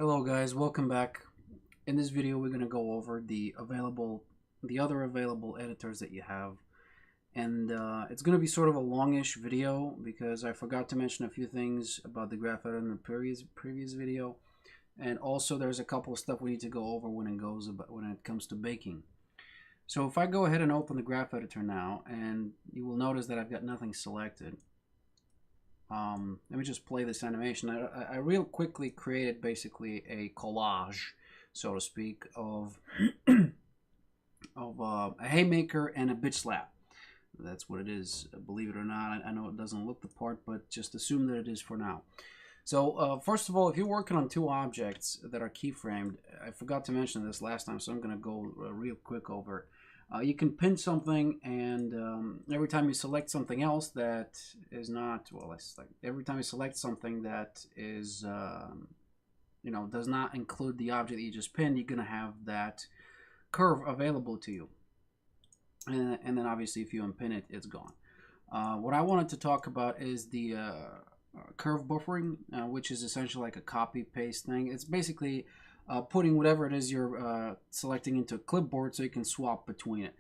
Hello guys, welcome back. In this video we're going to go over the other available editors that you have. And it's going to be sort of a longish video because I forgot to mention a few things about the graph editor in the previous video. And also there's a couple of stuff we need to go over when it comes to baking. So if I go ahead and open the graph editor now, and you will notice that I've got nothing selected. Let me just play this animation. I real quickly created basically a collage, so to speak, of a haymaker and a bitch slap. That's what it is, believe it or not. I know it doesn't look the part, but just assume that it is for now. So first of all, if you're working on two objects that are keyframed, I forgot to mention this last time, so I'm going to go real quick over it. You can pin something, and every time you select something else that is not, well, every time you select something that is, does not include the object that you just pinned, you're going to have that curve available to you. And then obviously if you unpin it, it's gone. What I wanted to talk about is the curve buffering, which is essentially like a copy paste thing. It's basically putting whatever it is you're selecting into a clipboard so you can swap between it.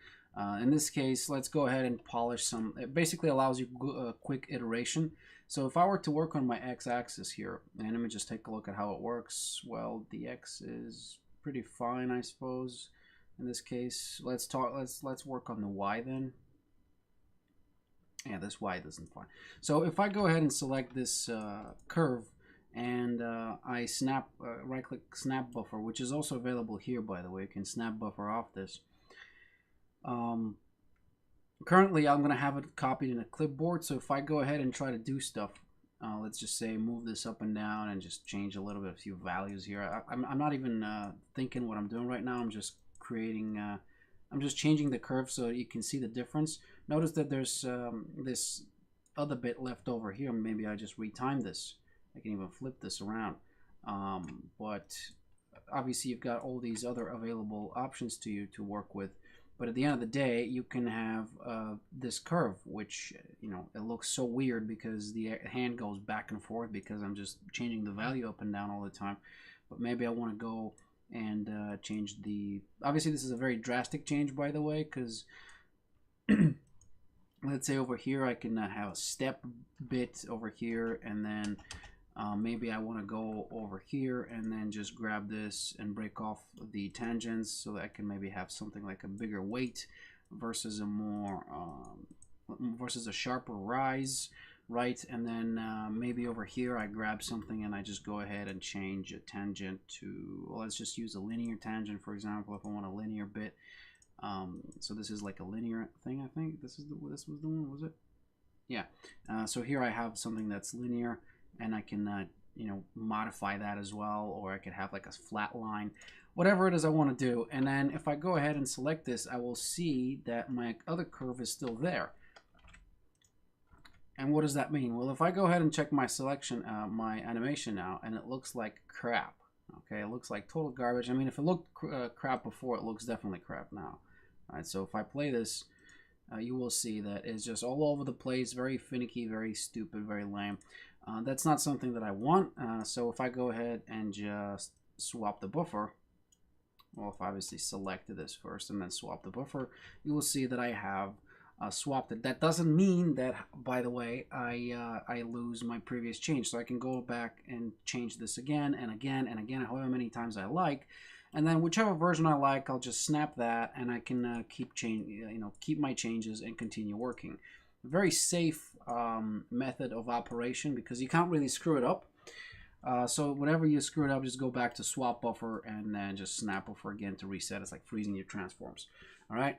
In this case, let's go ahead and polish some. It basically allows you a quick iteration. So if I were to work on my x-axis here, and let me just take a look at how it works. Well, the x is pretty fine, I suppose. In this case, let's work on the y then. Yeah, this y isn't fine. So if I go ahead and select this curve, and I right-click snap buffer, which is also available here, by the way. You can snap buffer off this. Currently, I'm going to have it copied in a clipboard, so if I go ahead and try to do stuff, let's just say move this up and down and just change a little bit, a few values here. I'm not even thinking what I'm doing right now. I'm just creating, I'm just changing the curve so you can see the difference. Notice that there's this other bit left over here. Maybe I just retimed this. I can even flip this around, but obviously you've got all these other available options to you to work with. But at the end of the day, you can have this curve, which, it looks so weird because the hand goes back and forth because I'm just changing the value up and down all the time. But maybe I want to go and change the, obviously this is a very drastic change, by the way, because let's say over here I can have a step bit over here, and then maybe I want to go over here and then just grab this and break off the tangents so that I can maybe have something like a bigger weight versus a more versus a sharper rise, right? And then maybe over here I grab something and I just go ahead and change a tangent to, well, let's just use a linear tangent, for example, if I want a linear bit. So this is like a linear thing, I think. This was the one, was it? Yeah. So here I have something that's linear, and I can modify that as well, or I could have like a flat line, whatever it is I want to do. And then if I go ahead and select this, I will see that my other curve is still there. And what does that mean? Well, if I go ahead and check my selection, my animation now, and it looks like crap. Okay, it looks like total garbage. I mean, if it looked crap before, it looks definitely crap now. All right, so if I play this, you will see that it's just all over the place, very finicky, very stupid, very lame. That's not something that I want. So if I go ahead and just swap the buffer, well, if I obviously selected this first and then swap the buffer, you will see that I have swapped it. That doesn't mean that, by the way, I lose my previous change. So I can go back and change this again and again and again, however many times I like. And then whichever version I like, I'll just snap that, and I can keep my changes and continue working. Very safe method of operation because you can't really screw it up. So whenever you screw it up, just go back to swap buffer and then just snap buffer again to reset. It's like freezing your transforms. All right.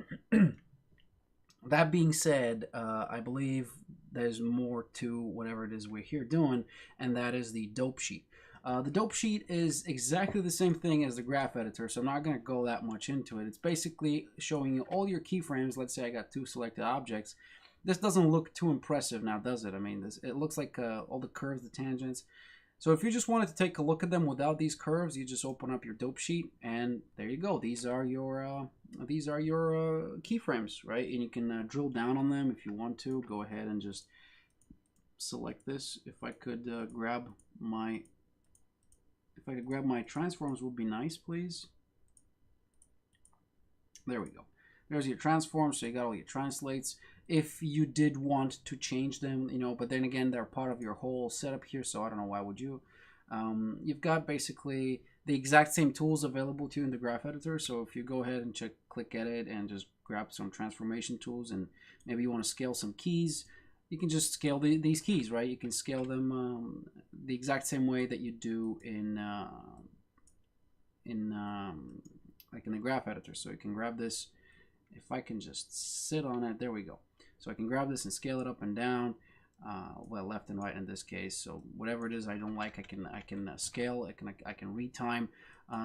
That being said, I believe there's more to whatever it is we're here doing, and that is the dope sheet. The dope sheet is exactly the same thing as the graph editor, so I'm not going to go that much into it. It's basically showing you all your keyframes. Let's say I got two selected objects. This doesn't look too impressive now, does it? I mean, it looks like all the curves, the tangents. So if you just wanted to take a look at them without these curves, you just open up your dope sheet, and there you go. These are your keyframes, right? And you can drill down on them if you want to. Go ahead and just select this. If I could grab my If I could grab my transforms would be nice, please. There we go. There's your transforms, so you got all your translates. If you did want to change them, you know, but then again, they're part of your whole setup here, so I don't know why would you. You've got basically the exact same tools available to you in the graph editor. So if you go ahead and click edit and just grab some transformation tools, and maybe you want to scale some keys, you can just scale these keys, right? You can scale them the exact same way that you do in like in the graph editor. So you can grab this. If I can just sit on it, there we go. So I can grab this and scale it up and down, well, left and right in this case. So whatever it is I don't like, I can scale. I can retime.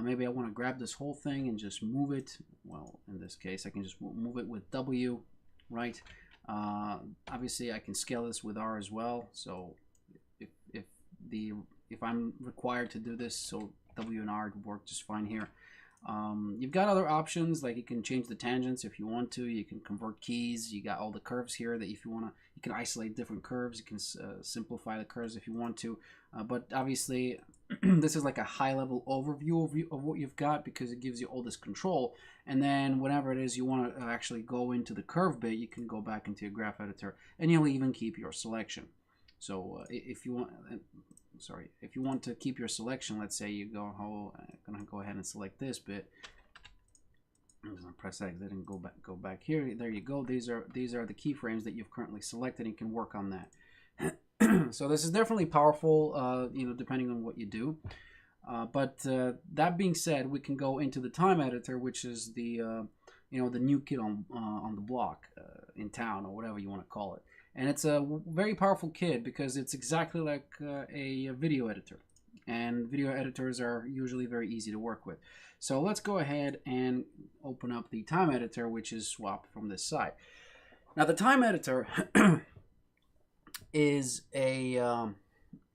Maybe I want to grab this whole thing and just move it. Well, in this case, I can just move it with W, right? Obviously, I can scale this with R as well. So if I'm required to do this, so W and R work just fine here. You've got other options, like you can change the tangents if you want to. You can convert keys. You got all the curves here that if you want to, you can isolate different curves. You can simplify the curves if you want to. But obviously, this is like a high-level overview of what you've got, because it gives you all this control. And then whenever it is you want to actually go into the curve bit, you can go back into your graph editor, and you'll even keep your selection. So if you want... if you want to keep your selection, let's say you go, I'm gonna go ahead and select this bit. I'm just gonna press X. Then go back here. There you go. These are the keyframes that you've currently selected, and you can work on that. So this is definitely powerful, you know, depending on what you do. But that being said, we can go into the time editor, which is the you know, the new kid on the block, in town, or whatever you want to call it. And it's a very powerful kit because it's exactly like a video editor. And video editors are usually very easy to work with. So let's go ahead and open up the time editor, which is swapped from this side. Now the time editor is a...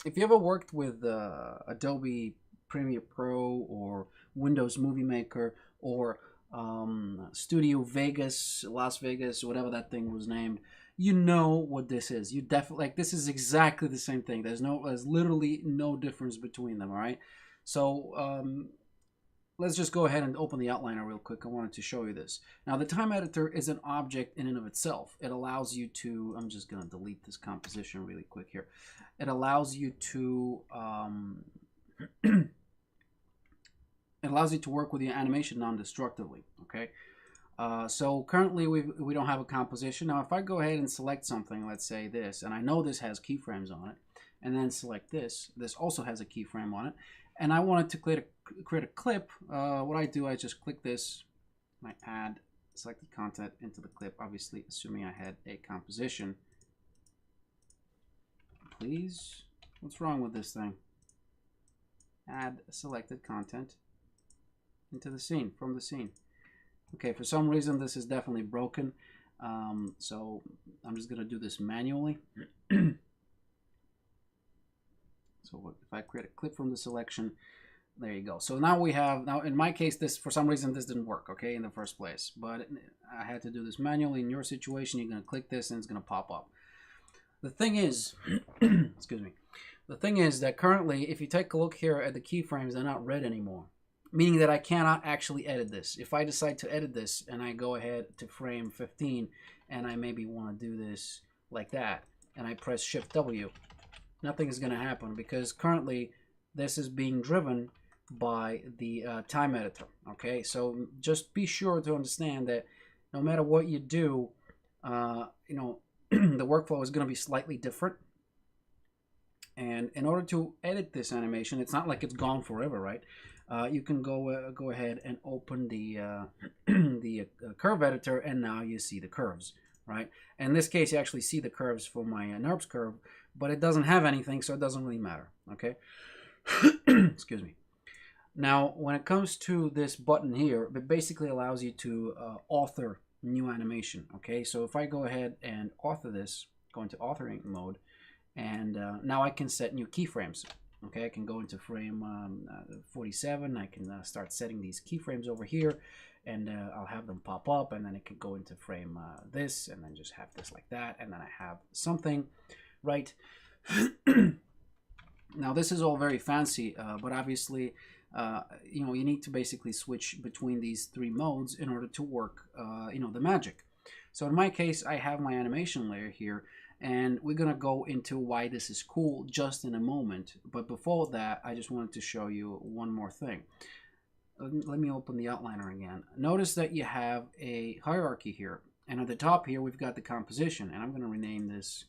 if you ever worked with Adobe Premiere Pro or Windows Movie Maker or Studio Vegas, Las Vegas, whatever that thing was named, you know what this is. You definitely, like, this is exactly the same thing. There's literally no difference between them. All right. So let's just go ahead and open the outliner real quick. I wanted to show you this. Now the time editor is an object in and of itself. It allows you to, I'm just going to delete this composition really quick here. It allows you to it allows you to work with your animation non-destructively. Okay. So currently we don't have a composition. Now if I go ahead and select something, let's say this, and I know this has keyframes on it, and then select this also has a keyframe on it, and I wanted to create a clip, what I do, I just click this, and I add selected content into the clip, obviously assuming I had a composition. Please, what's wrong with this thing? Add selected content into the scene, from the scene. Okay, for some reason this is definitely broken, so I'm just gonna do this manually. So if I create a clip from the selection, there you go. So now we have, now in my case, this, for some reason this didn't work, okay, in the first place, but I had to do this manually. In your situation, you're gonna click this and it's gonna pop up. The thing is, excuse me, the thing is that currently, if you take a look here at the keyframes, they're not red anymore. Meaning that I cannot actually edit this. If I decide to edit this and I go ahead to frame 15 and I maybe want to do this like that and I press Shift W, nothing is going to happen because currently this is being driven by the time editor. Okay, so just be sure to understand that no matter what you do, you know, the workflow is going to be slightly different. And in order to edit this animation, it's not like it's gone forever, right? You can go ahead and open the curve editor, and now you see the curves, right? In this case, you actually see the curves for my NURBS curve, but it doesn't have anything, so it doesn't really matter, okay? Excuse me. Now, when it comes to this button here, it basically allows you to author new animation, okay? So if I go ahead and author this, go into authoring mode, and now I can set new keyframes. Okay, I can go into frame 47. I can start setting these keyframes over here, and I'll have them pop up, and then it can go into frame this, and then just have this like that, and then I have something, right? Now this is all very fancy, but obviously, you know, you need to basically switch between these three modes in order to work, you know, the magic. So in my case, I have my animation layer here, and we're gonna go into why this is cool just in a moment. But before that, I just wanted to show you one more thing. Let me open the outliner again. Notice that you have a hierarchy here, and at the top here we've got the composition, and I'm going to rename this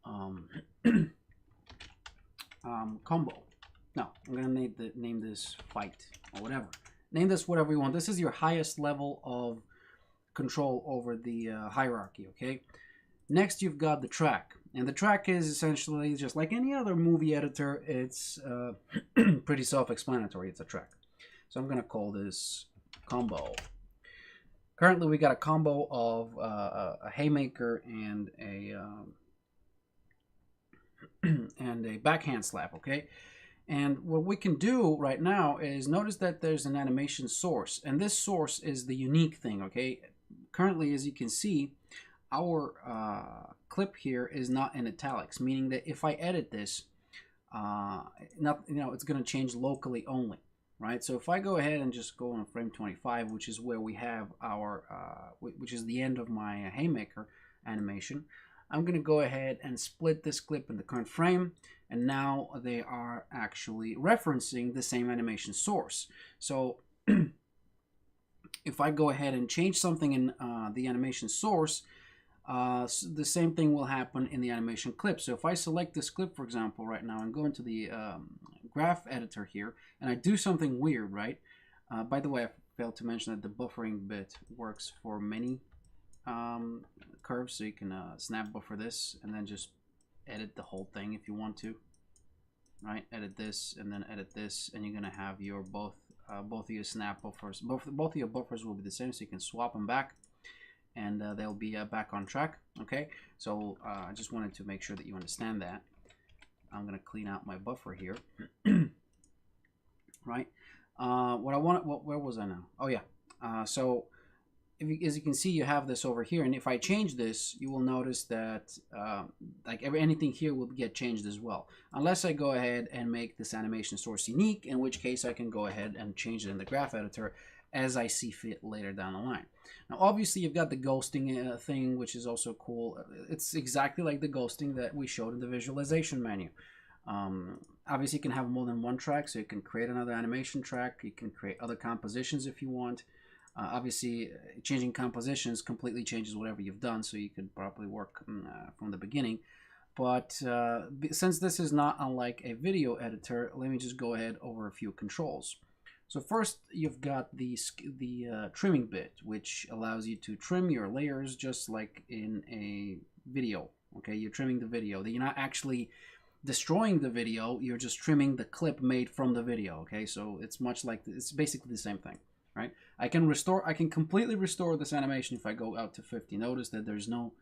combo. No, I'm going to name this fight or whatever. Name this whatever you want. This is your highest level of control over the hierarchy. Okay. Next, you've got the track, and the track is essentially just like any other movie editor. It's pretty self-explanatory. It's a track. So I'm going to call this combo. Currently, we got a combo of a haymaker and a backhand slap, okay? And what we can do right now is notice that there's an animation source, and this source is the unique thing, okay? Currently, as you can see, our clip here is not in italics, meaning that if I edit this, it's going to change locally only. Right, so if I go ahead and just go on frame 25, which is where we have our, which is the end of my haymaker animation, I'm going to go ahead and split this clip in the current frame, and now they are actually referencing the same animation source. So if I go ahead and change something in the animation source, the same thing will happen in the animation clip. So if I select this clip, for example, right now, and go into the graph editor here, and I do something weird, right? By the way, I failed to mention that the buffering bit works for many curves, so you can snap buffer this and then just edit the whole thing if you want to, right? Edit this and then edit this, and you're gonna have your both of your snap buffers. Both of your buffers will be the same, so you can swap them back, and they'll be back on track. Okay, so I just wanted to make sure that you understand that. I'm gonna clean out my buffer here. Right, where was I now? Oh yeah, so as you can see, you have this over here, and if I change this, you will notice that anything here will get changed as well, unless I go ahead and make this animation source unique, in which case I can go ahead and change it in the graph editor as I see fit later down the line. Now obviously you've got the ghosting thing, which is also cool. It's exactly like the ghosting that we showed in the visualization menu. Obviously you can have more than one track, so you can create another animation track, you can create other compositions if you want. Obviously changing compositions completely changes whatever you've done, so you could probably work from the beginning. But since this is not unlike a video editor, let me just go ahead over a few controls. So first, you've got the trimming bit, which allows you to trim your layers just like in a video. Okay, you're trimming the video. You're not actually destroying the video, you're just trimming the clip made from the video. Okay, so it's much like, it's basically the same thing, right? I can completely restore this animation if I go out to 50. Notice that there's no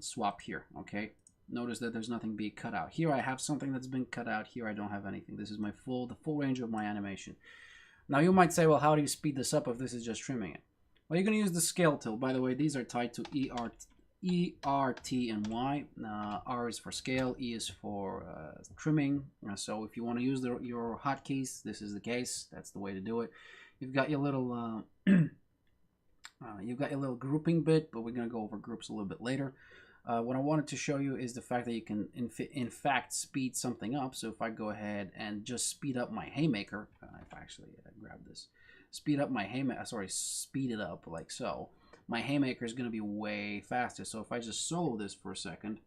swap here, okay? Notice that there's nothing being cut out. Here I have something that's been cut out. Here I don't have anything. This is the full range of my animation. Now you might say, well, how do you speed this up if this is just trimming it? Well, you're going to use the scale tool. By the way, these are tied to E, R, T, and Y. R is for scale, E is for trimming. So if you want to use your hotkeys, this is the case. That's the way to do it. You've got your little grouping bit, but we're going to go over groups a little bit later. What I wanted to show you is the fact that you can, in fact, speed something up. So if I go ahead and just speed up my haymaker, if I actually grab this, speed up my haymaker, speed it up like so, my haymaker is going to be way faster. So if I just solo this for a second,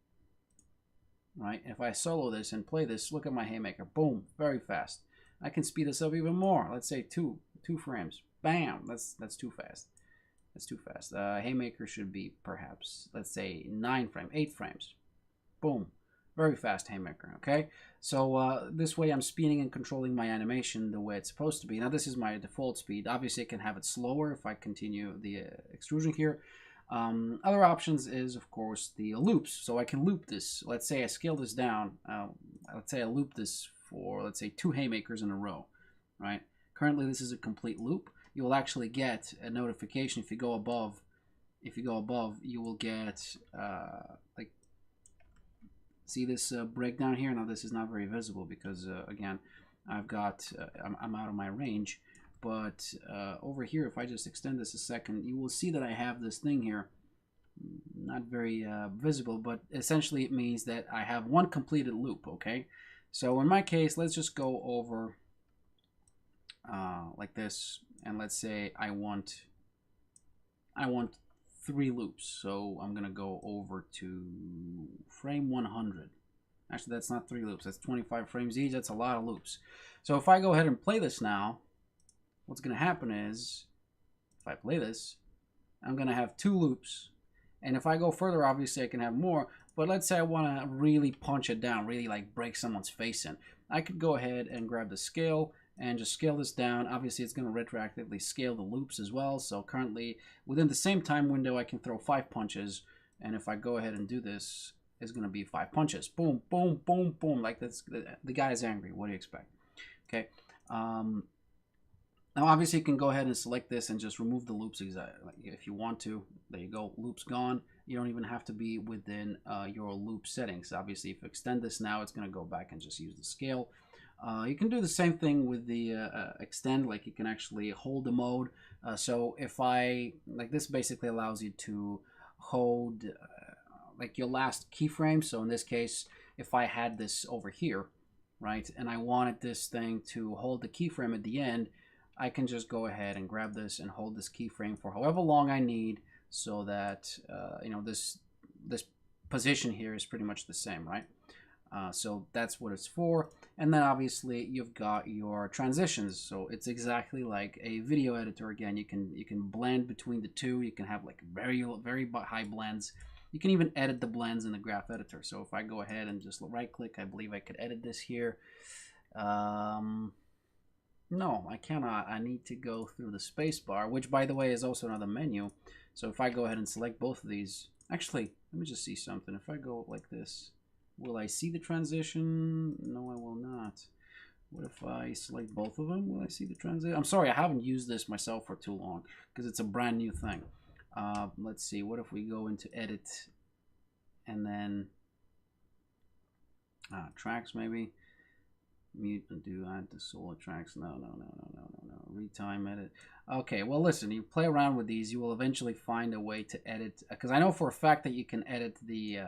right, if I solo this and play this, look at my haymaker, boom, very fast. I can speed this up even more. Let's say two frames, bam, that's too fast. That's too fast. Haymaker should be perhaps, let's say 8 frames. Boom. Very fast haymaker, okay? So this way I'm speeding and controlling my animation the way it's supposed to be. Now this is my default speed. Obviously I can have it slower if I continue the extrusion here. Other options is, of course, the loops. So I can loop this. Let's say I scale this down. Let's say I loop this for, let's say, 2 haymakers in a row, right? Currently this is a complete loop. You will actually get a notification if you go above. If you go above, you will get like See this breakdown here? Now this is not very visible because again, I've got I'm out of my range. But over here, if I just extend this a second, you will see that I have this thing here. Not very visible, but essentially it means that I have one completed loop. Okay, so in my case, let's just go over like this, and let's say I want 3 loops. So I'm gonna go over to frame 100. Actually, that's not 3 loops. That's 25 frames each. That's a lot of loops. So if I go ahead and play this now, what's gonna happen is, if I play this, I'm gonna have 2 loops. And if I go further, obviously I can have more. But let's say I want to really punch it down, really like break someone's face in. I could go ahead and grab the scale and just scale this down. Obviously, it's going to retroactively scale the loops as well. So currently, within the same time window, I can throw 5 punches. And if I go ahead and do this, it's going to be 5 punches. Boom, boom, boom, boom. Like that's, the guy is angry. What do you expect? Okay. Now, obviously, you can go ahead and select this and just remove the loops if you want to. There you go. Loop's gone. You don't even have to be within your loop settings. Obviously, if you extend this now, it's going to go back and just use the scale. You can do the same thing with the extend. Like, you can actually hold the mode. So if like this basically allows you to hold like your last keyframe. So in this case, if I had this over here, right, and I wanted this thing to hold the keyframe at the end, I can just go ahead and grab this and hold this keyframe for however long I need, so that you know, this position here is pretty much the same, right? So that's what it's for. And then obviously you've got your transitions. So it's exactly like a video editor. Again, you can blend between the two. You can have like very high blends. You can even edit the blends in the graph editor. So if I go ahead and just right click, I believe I could edit this here. No, I cannot. I need to go through the space bar, which by the way is also another menu. So if I go ahead and select both of these, actually, let me just see something. If I go like this, will I see the transition? No, I will not. What if I select both of them? Will I see the transition? I'm sorry, I haven't used this myself for too long because it's a brand new thing. Let's see, what if we go into edit and then tracks maybe? Mute and do add to solo tracks. No. Retime edit. Okay, well listen, you play around with these, you will eventually find a way to edit, because I know for a fact that you can edit the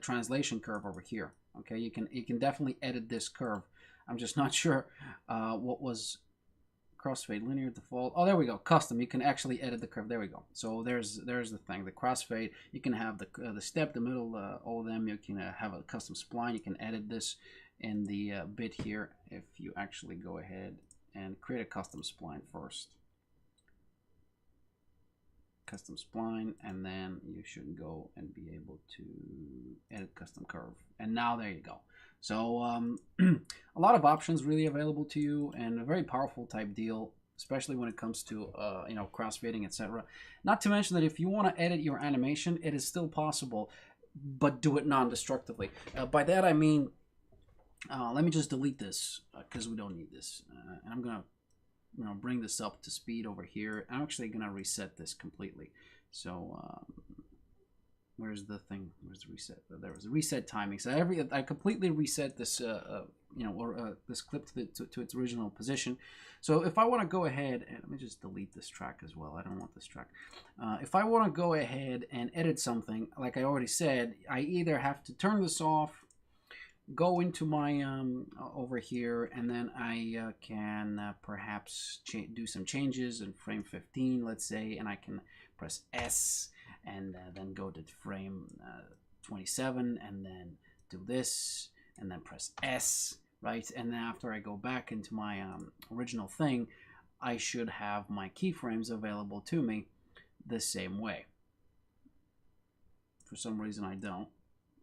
translation curve over here. Okay, you can definitely edit this curve. I'm just not sure what was crossfade, linear, default. Oh, there we go, custom. You can actually edit the curve. There we go. So there's the thing, the crossfade. You can have the step, the middle, all of them. You can have a custom spline. You can edit this in the bit here if you actually go ahead and create a custom spline first. Custom spline, and then you should go and be able to edit custom curve. And now there you go. So a lot of options really available to you, and a very powerful type deal, especially when it comes to you know, crossfading, etc. Not to mention that if you want to edit your animation, it is still possible, but do it non-destructively. By that I mean, let me just delete this because we don't need this, and I'm gonna, you know, bring this up to speed over here. I'm actually gonna reset this completely. So where's the thing? Where's the reset? There was a reset timing. So I completely reset this, you know, or this clip to its original position. So if I want to go ahead and let me just delete this track as well. I don't want this track. If I want to go ahead and edit something, like I already said, I either have to turn this off, go into my over here, and then I can perhaps do some changes in frame 15, let's say, and I can press S and then go to frame 27 and then do this and then press S, right? And then after I go back into my original thing, I should have my keyframes available to me the same way. For some reason I don't.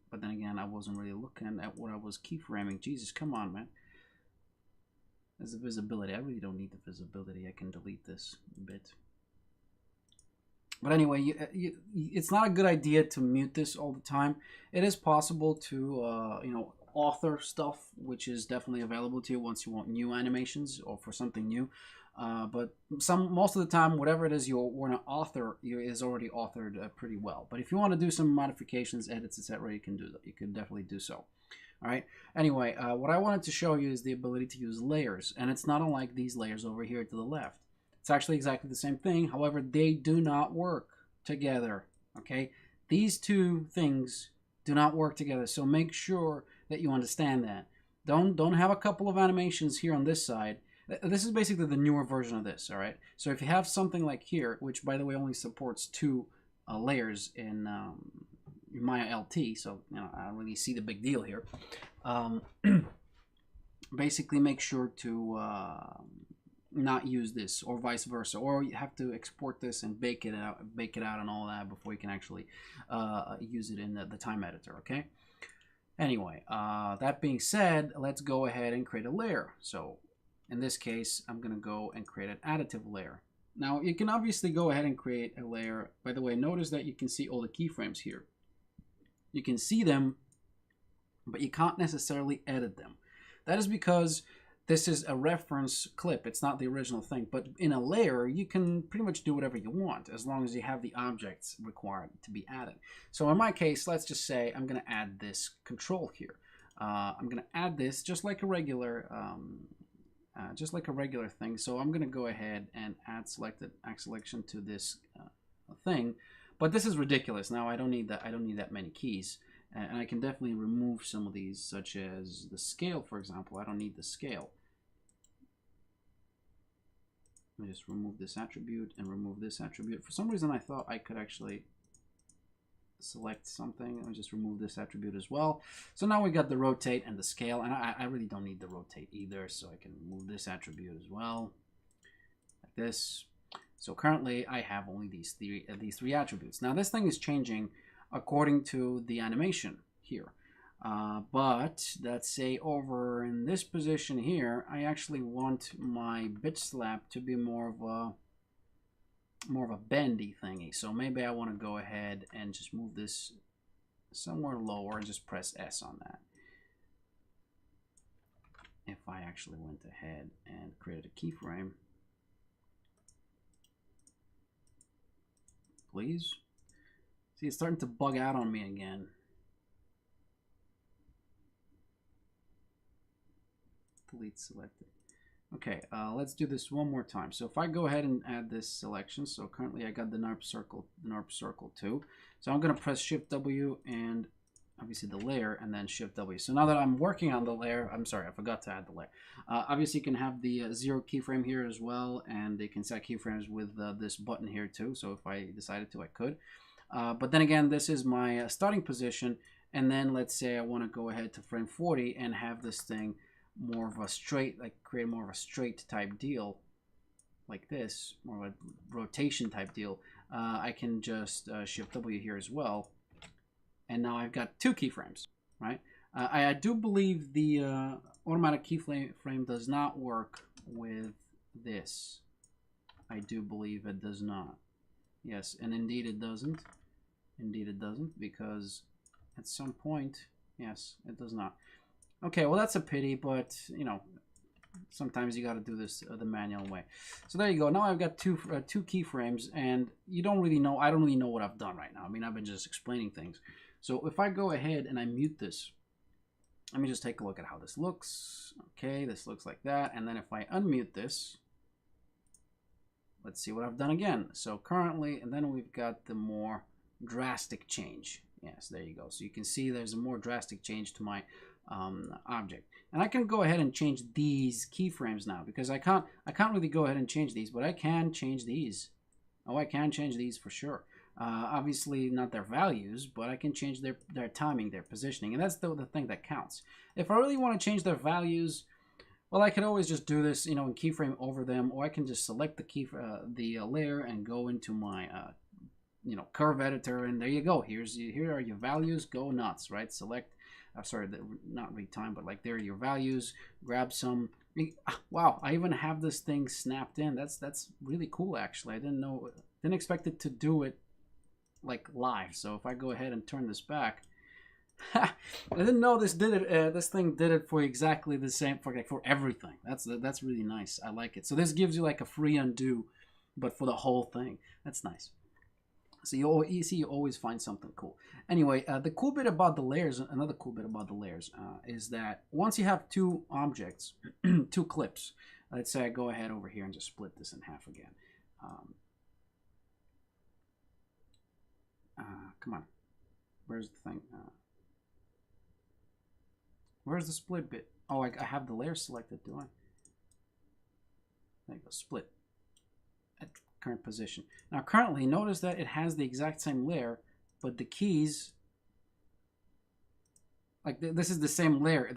But then again, I wasn't really looking at what I was keyframing. Jesus, come on, man. There's the visibility. I really don't need the visibility. I can delete this bit. But anyway, it's not a good idea to mute this all the time. It is possible to, you know, author stuff, which is definitely available to you once you want new animations or for something new. But most of the time, whatever it is you want to author is already authored pretty well. But if you want to do some modifications, edits, etc., you can do that. You can definitely do so. All right. Anyway, what I wanted to show you is the ability to use layers, and it's not unlike these layers over here to the left. It's actually exactly the same thing. However, they do not work together. Okay, these two things do not work together. So make sure that you understand that. Don't have a couple of animations here on this side. This is basically the newer version of this. All right. So if you have something like here, which by the way only supports 2 layers in Maya LT, so I don't really see the big deal here. Basically, make sure to not use this, or vice versa, or you have to export this and bake it out and all that before you can actually use it in the time editor. Okay. Anyway, that being said, let's go ahead and create a layer. So in this case, I'm going to go and create an additive layer. Now, you can obviously go ahead and create a layer. By the way, notice that you can see all the keyframes here. You can see them, but you can't necessarily edit them. That is because this is a reference clip. It's not the original thing. But in a layer, you can pretty much do whatever you want as long as you have the objects required to be added. So in my case, let's just say I'm going to add this control here. I'm going to add this just like a regular thing. So I'm going to go ahead and add selection to this thing. But this is ridiculous. Now I don't need that. I don't need that many keys, and I can definitely remove some of these, such as the scale, for example. I don't need the scale. Let me just remove this attribute and remove this attribute. For some reason, I thought I could actually select something. Let me just remove this attribute as well. So now we got the rotate and the scale, and I really don't need the rotate either, so I can remove this attribute as well, like this. So currently I have only these three attributes. Now this thing is changing according to the animation here. But let's say over in this position here, I actually want my bitch slap to be more of a bendy thingy. So maybe I want to go ahead and just move this somewhere lower and just press S on that. If I actually went ahead and created a keyframe, please. See, it's starting to bug out on me again. Delete selected. Okay, let's do this one more time. So if I go ahead and add this selection, so currently I got the NURB circle 2. So I'm going to press Shift W and obviously the layer, and then Shift W. So now that I'm working on the layer, I'm sorry, I forgot to add the layer. Obviously you can have the 0 keyframe here as well, and they can set keyframes with this button here too. So if I decided to, I could. But then again, this is my starting position, and then let's say I want to go ahead to frame 40 and have this thing more of a straight, like create more of a straight type deal, like this, more of a rotation type deal. I can just Shift W here as well, and now I've got 2 keyframes, right? I do believe the automatic keyframe does not work with this. I do believe it does not. Yes, and indeed it doesn't. Indeed it doesn't, because at some point, yes, it does not. Okay, well that's a pity, but you know, sometimes you got to do this the manual way. So there you go. Now I've got two keyframes, and you don't really know. I don't really know what I've done right now. I mean, I've been just explaining things. So if I go ahead and I mute this, let me just take a look at how this looks. Okay, this looks like that. And then if I unmute this, let's see what I've done again. So currently, and then we've got the more drastic change. Yes, there you go. So you can see there's a more drastic change to my object. And I can go ahead and change these keyframes now, because I can't really go ahead and change these, but I can change these. Oh, I can change these for sure. Obviously not their values, but I can change their timing, their positioning, and that's the thing that counts. If I really want to change their values, well, I can always just do this, you know, in keyframe over them, or I can just select the layer and go into my you know, curve editor, and there you go. Here are your values. Go nuts, right? Select. Sorry, not retime, but like there are your values. Grab some. Wow, I even have this thing snapped in. That's really cool, actually. I didn't expect it to do it like live. So if I go ahead and turn this back, I didn't know this did it. This thing did it for exactly the same for everything. That's really nice. I like it. So this gives you like a free undo, but for the whole thing. That's nice. So you see, you always find something cool. Anyway, the cool bit about the layers, another cool bit about the layers, is that once you have two objects, two clips. Let's say I go ahead over here and just split this in half again. Come on, where's the thing? Where's the split bit? Oh, I have the layer selected, do I? There you go, split at current position. Now, currently, notice that it has the exact same layer, but the keys, like this is the same layer.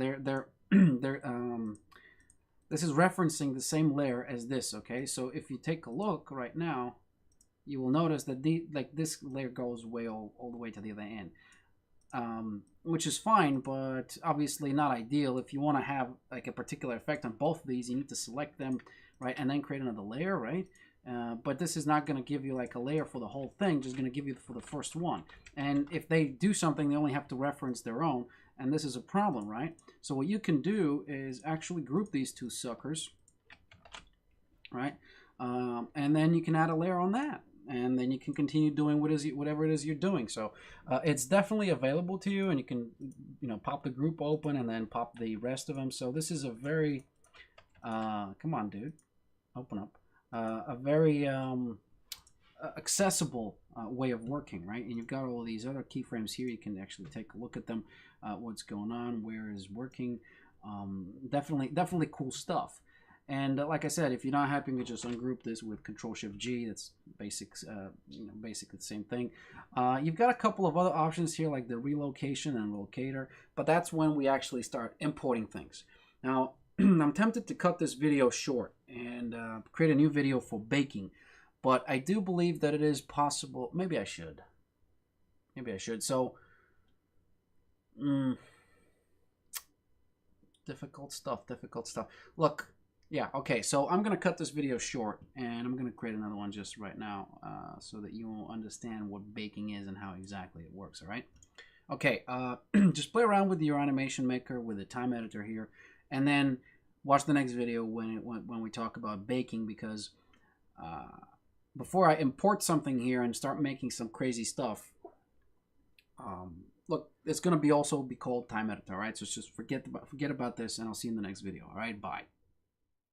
This is referencing the same layer as this. Okay, so if you take a look right now, you will notice that this layer goes way all the way to the other end. Which is fine, but obviously not ideal. If you want to have like a particular effect on both of these, you need to select them, right, and then create another layer, right? But this is not going to give you like a layer for the whole thing, just going to give you for the first one. And if they do something, they only have to reference their own, and this is a problem, right? So what you can do is actually group these two suckers, right? And then you can add a layer on that. And then you can continue doing whatever it is you're doing. So it's definitely available to you, and you can, pop the group open and then pop the rest of them. So this is a very, come on, dude, open up, a very accessible way of working, right? And you've got all these other keyframes here. You can actually take a look at them, what's going on, where is working. Definitely cool stuff. And like I said, if you're not happy, you just ungroup this with Control-Shift-G. That's basics, basically the same thing. You've got a couple of other options here, like the relocation and locator, but that's when we actually start importing things. Now, I'm tempted to cut this video short and create a new video for baking, but I do believe that it is possible. Maybe I should. So, difficult stuff. Look. Yeah, okay, so I'm going to cut this video short, and I'm going to create another one just right now so that you will understand what baking is and how exactly it works, all right? Okay, just play around with your animation maker with the time editor here, and then watch the next video when we talk about baking, because before I import something here and start making some crazy stuff, look, it's going to also be called time editor, all right? So just forget about this, and I'll see you in the next video, all right? Bye.